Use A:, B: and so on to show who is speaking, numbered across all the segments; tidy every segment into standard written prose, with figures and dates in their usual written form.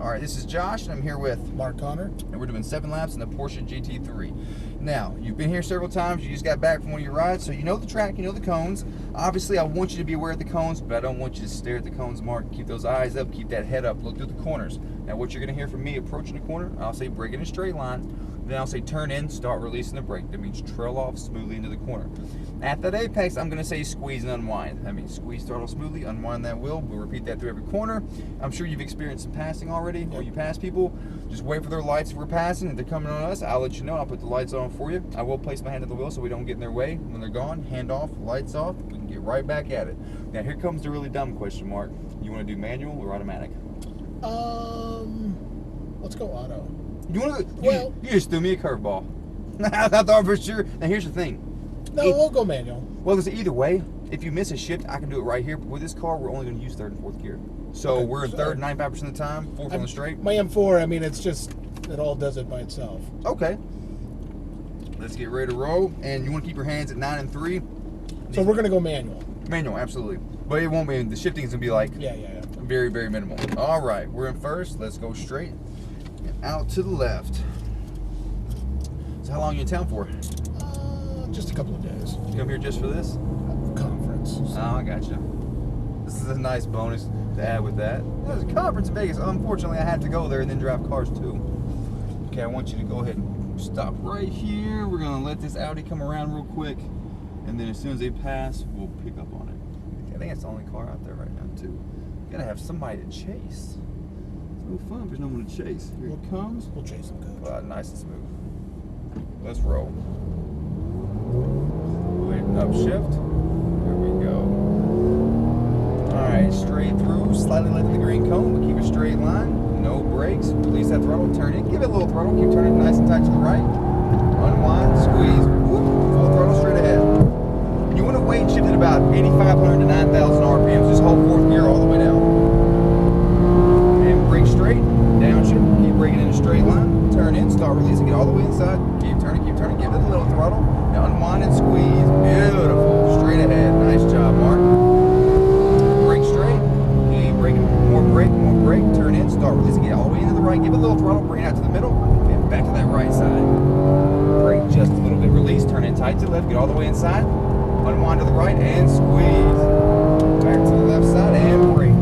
A: All right, this is Josh, and I'm here with
B: Mark Connor.
A: And we're doing 7 laps in the Porsche GT3. Now, you've been here several times. You just got back from one of your rides, so you know the track, you know the cones. Obviously, I want you to be aware of the cones, but I don't want you to stare at the cones, Mark. Keep those eyes up, keep that head up, look through the corners. Now, what you're going to hear from me approaching the corner, I'll say brake in a straight line. Then I'll say turn in, start releasing the brake. That means trail off smoothly into the corner. At that apex, I'm going to say squeeze and unwind. That means squeeze, throttle smoothly, unwind that wheel. We'll repeat that through every corner. I'm sure you've experienced some passing already, or you pass people. Just wait for their lights if we're passing. If they're coming on us, I'll let you know. I'll put the lights on for you. I will place my hand on the wheel so we don't get in their way. When they're gone, hand off, lights off. We can get right back at it. Now, here comes the really dumb question, Mark. You want to do manual or automatic?
B: Let's go auto.
A: You want to?
B: Well,
A: you just threw me a curveball. I thought for sure. Now, here's the thing.
B: No, we'll go manual.
A: Well, there's either way. If you miss a shift, I can do it right here. But with this car, we're only going to use 3rd and 4th gear. So
B: Okay,
A: we're in 3rd 95% of the time, 4th on the straight.
B: My M4, I mean, it's just, it all does it by itself.
A: Okay. Let's get ready to roll. And you want to keep your hands at 9 and 3.
B: So we're going to go manual.
A: Manual, absolutely. But it won't be, the shifting is going to be like
B: Yeah.
A: very, very minimal. All right, we're in 1st. Let's go straight and out to the left. So how long are you in town for?
B: Just a couple of days.
A: You come here just for this?
B: Conference. So.
A: Oh, I gotcha. This is a nice bonus to add with that. There's a conference in Vegas. Unfortunately, I had to go there and then drive cars too. Okay, I want you to go ahead and stop right here. We're gonna let this Audi come around real quick, and then as soon as they pass, we'll pick up on it. I think it's the only car out there right now too. You gotta have somebody to chase. It's no fun if there's no one to chase. Here it comes.
B: We'll chase them good.
A: Nice and smooth. Let's roll. Wait, upshift. There we go. Alright, straight through, slightly left of the green cone, but keep a straight line. No brakes. Release that throttle, turn it. Give it a little throttle. Keep turning nice and tight to the right. Unwind, squeeze. Whoop, full throttle straight ahead. You want to weight shift at about 8,500 to 9,000 RPMs. Just hold 4th gear all the way down. And brake straight. Downshift. Keep braking in a straight line. Turn in, start releasing, get all the way inside. Keep turning, give it a little throttle. Now unwind and squeeze. Beautiful. Straight ahead. Nice job, Mark. Brake straight. Keep braking. More brake. Turn in, start releasing, get all the way into the right. Give it a little throttle, bring it out to the middle, and back to that right side. Brake just a little bit. Release, turn in tight to the left, get all the way inside. Unwind to the right and squeeze. Back to the left side and brake.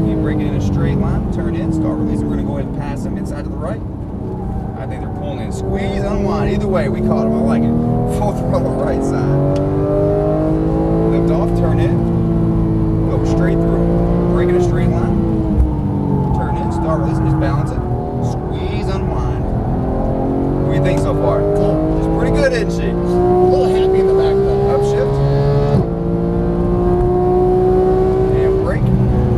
A: Keep braking in a straight line. Turn in, start releasing. We're going to go ahead and pass them inside to the right. I think they're pulling in. Squeeze, unwind. Either way, we caught them. I like it. Full throttle right side. Lift off, turn in. Go straight through. Brake in a straight line. Turn in, start releasing. Just balance it. Squeeze, unwind. What do you think so far?
B: Cool.
A: She's pretty good, isn't she?
B: A little happy in the back though.
A: Upshift. And brake.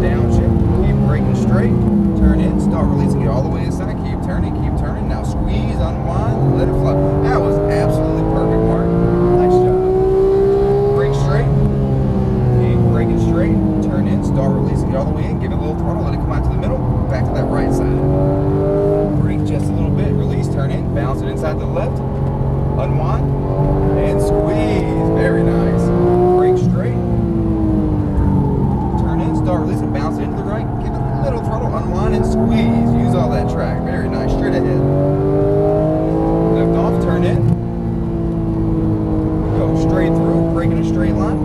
A: Downshift. Keep braking straight. Turn in, start releasing. Get all the way inside. Keep turning. Now squeeze, unwind, let it fly. That was absolutely perfect, Mark. Nice job. Brake straight. Keep braking straight. Turn in, start releasing. Get all the way in. Give it a little throttle. Let it come out to the middle. Back to that right side. Brake just a little bit. Release. Turn in. Bounce it inside to the left. Unwind and squeeze. Very nice. Brake straight. Turn in. Start releasing. Bounce it into the right. Give it a little throttle. Unwind and squeeze. Use all that track. Very nice. Straight ahead. Lift off. Turn in. Go straight through. Brake in a straight line.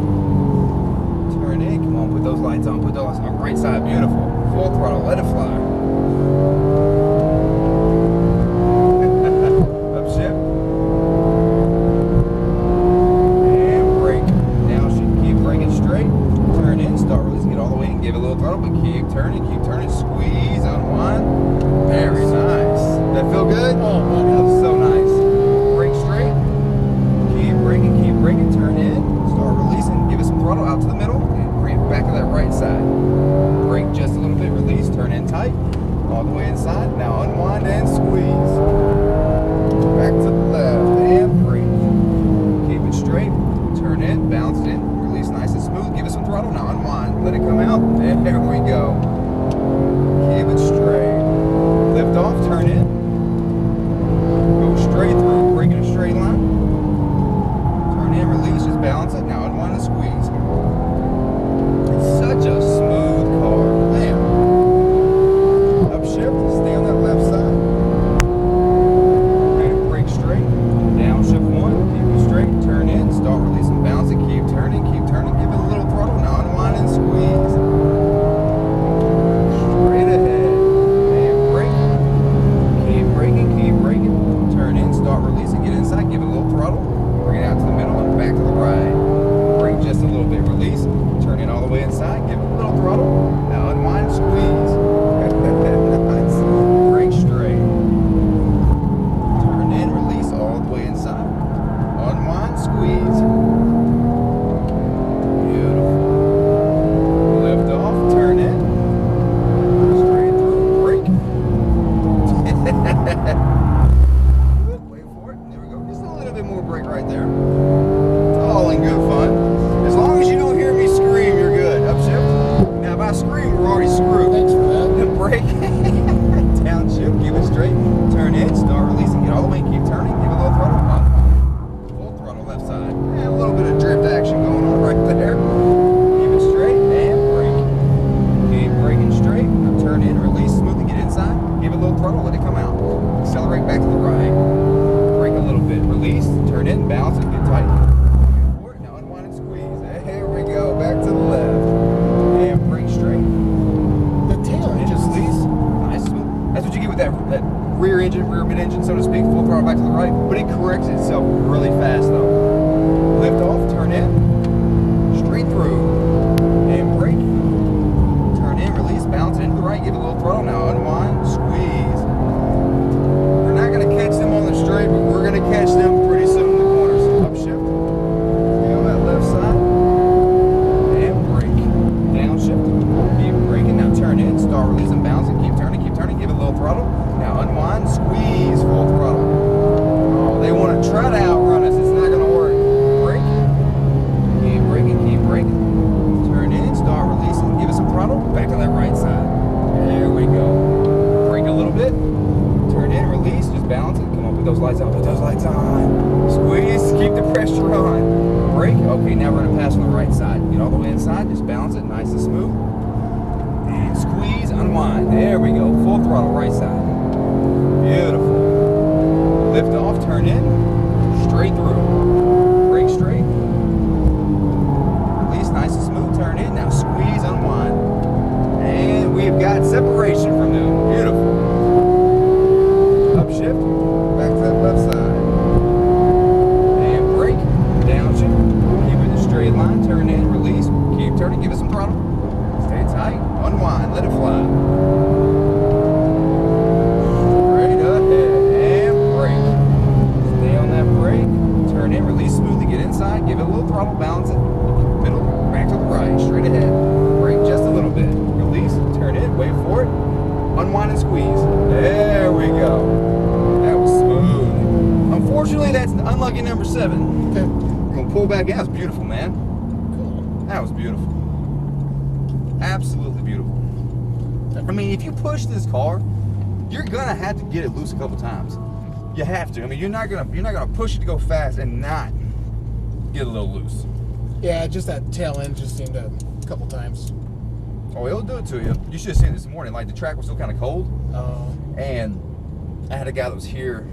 A: Turn in. Come on. Put those lights on. Put those lights on. Right side. Beautiful. Full throttle. Let it fly. Upshift. And brake. Now should keep braking straight. Turn in. Start releasing. Get all the way in. Give it a little throttle, but keep turning. Squeeze. Unwind. Very nice. That feel good?
B: Oh, buddy.
A: That was so nice. Brake straight. Keep braking. Turn in. Start releasing. Give it some throttle out to the middle. And bring it back to that right side. Brake just a little bit. Release. Turn in tight. All the way inside. Now unwind and squeeze. Back to the left. And brake. Keep it straight. Turn in. Bounce it in. Release nice and smooth. Give it some throttle. Now unwind. Let it come out. And there we go. Keep it straight. Lift off, turn in. Go straight through, brake in a straight line. Turn in, release, just balance it. Now unwind and squeeze. It's such a smooth car. Man. Upshift, with that rear mid-engine, so to speak, full throttle back to the right, but it corrects itself really fast though. Lift off, turn in, straight through, and brake. Turn in, release, bounce into the right, give it a little throttle. Now unwind, squeeze. We're not going to catch them on the straight, but we're going to catch them pretty soon in the corners. Upshift, stay on that left side, and brake. Downshift, keep braking. Now turn in, start releasing, bouncing, keep turning, give it a little throttle. Now unwind, squeeze, full throttle. Oh, they want to try to outrun us. It's not going to work. Brake. Keep braking. Turn in, start releasing, give it some throttle. Back to that right side. There we go. Brake a little bit. Turn in, release, just balance it. Come on, put those lights on. Put those lights on. Squeeze, keep the pressure on. Brake. Okay, now we're going to pass on the right side. Get all the way inside, just balance it nice and smooth. And squeeze, unwind. There we go. Full throttle, right side. Beautiful. Lift off, turn in, straight through. Brake straight. Release nice and smooth, turn in. Now squeeze, unwind. And we've got separation from them. Beautiful. Upshift, back to that left side. And brake, downshift. Keep it in a straight line, turn in, release. Keep turning, give it some throttle. Stay tight, unwind, let it fly. Straight ahead and brake. Stay on that brake, turn in, release smoothly, get inside, give it a little throttle, balance it. Middle, back to the right, straight ahead. Brake just a little bit. Release, turn in, wait for it. Unwind and squeeze. There we go. That was smooth. Unfortunately, that's unlucky number 7.
B: Okay.
A: We're gonna pull back in. That was beautiful, man.
B: Cool.
A: That was beautiful. Absolutely beautiful. I mean, if you push this car, you're gonna have to get it loose a couple times. You have to. I mean, you're not gonna push it to go fast and not get a little loose.
B: Yeah, just that tail end just seemed a couple times.
A: Oh, it'll do it to you. You should have seen it this morning. Like, the track was still kind of cold, and I had a guy that was here.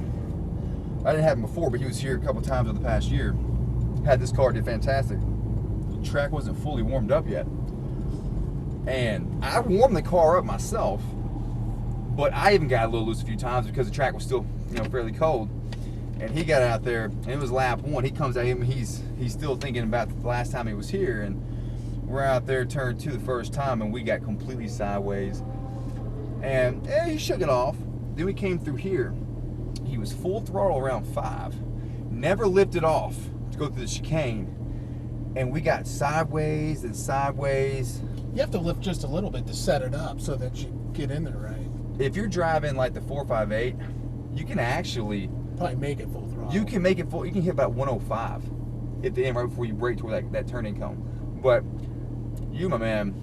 A: I didn't have him before, but he was here a couple times over the past year. Had this car, did fantastic. The track wasn't fully warmed up yet. And I warmed the car up myself, but I even got a little loose a few times because the track was still, fairly cold. And he got out there, and it was lap 1. He comes out, he's still thinking about the last time he was here, and we're out there turn 2 the first time, and we got completely sideways. And he shook it off. Then we came through here. He was full throttle around 5. Never lifted off to go through the chicane. And we got sideways and sideways.
B: You have to lift just a little bit to set it up so that you get in there right.
A: If you're driving like the 458, you can actually
B: Probably make it full throttle.
A: You can make it full. You can hit about 105 at the end right before you brake toward that turning cone. But you, my man,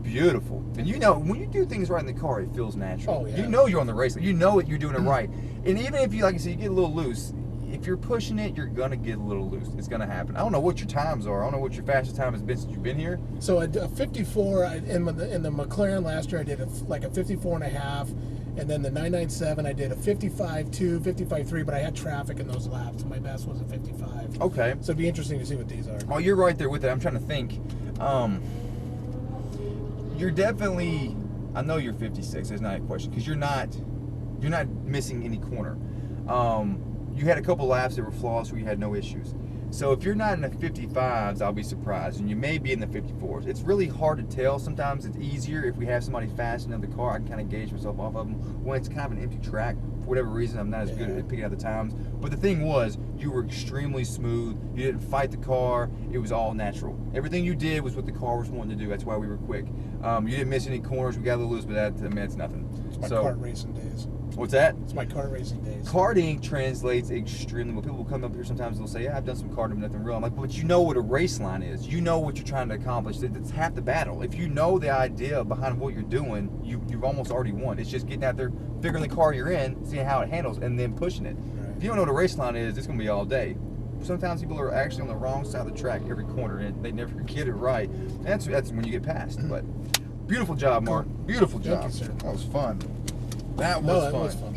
A: beautiful. And when you do things right in the car, it feels natural.
B: Oh, yeah.
A: You know you're on the race. You know that you're doing it right. And even if you, like I said, you get a little loose, if you're pushing it, you're gonna get a little loose. It's gonna happen. I don't know what your times are. I don't know what your fastest time has been since you've been here.
B: So a 54 in the McLaren last year, I did like a 54 and a half, and then the 997 I did a 55.2, 55.3, but I had traffic in those laps. My best was a 55.
A: Okay.
B: So it'd be interesting to see what these are.
A: Oh, you're right there with it. I'm trying to think. You're definitely. I know you're 56. There's not a question because you're not missing any corner. You had a couple laps that were flawless where you had no issues. So if you're not in the 55s, I'll be surprised, and you may be in the 54s. It's really hard to tell. Sometimes it's easier if we have somebody fast in the car. I can kind of gauge myself off of them. When it's kind of an empty track, for whatever reason, I'm not as good at picking out the times. But the thing was, you were extremely smooth. You didn't fight the car. It was all natural. Everything you did was what the car was wanting to do. That's why we were quick. You didn't miss any corners. We got a little loose, but that's nothing.
B: It's my kart racing days.
A: What's that?
B: It's my kart racing days.
A: Karting translates extremely well. People will come up here sometimes, they'll say, yeah, I've done some karting, but nothing real. I'm like, but you know what a race line is. You know what you're trying to accomplish. It's half the battle. If you know the idea behind what you're doing, you've almost already won. It's just getting out there, figuring the car you're in, seeing how it handles, and then pushing it. Right. If you don't know what a race line is, it's going to be all day. Sometimes people are actually on the wrong side of the track every corner, and they never get it right. And that's when you get past. But beautiful job, Mark. Beautiful job.
B: Thank you, sir.
A: That was fun. That was fun.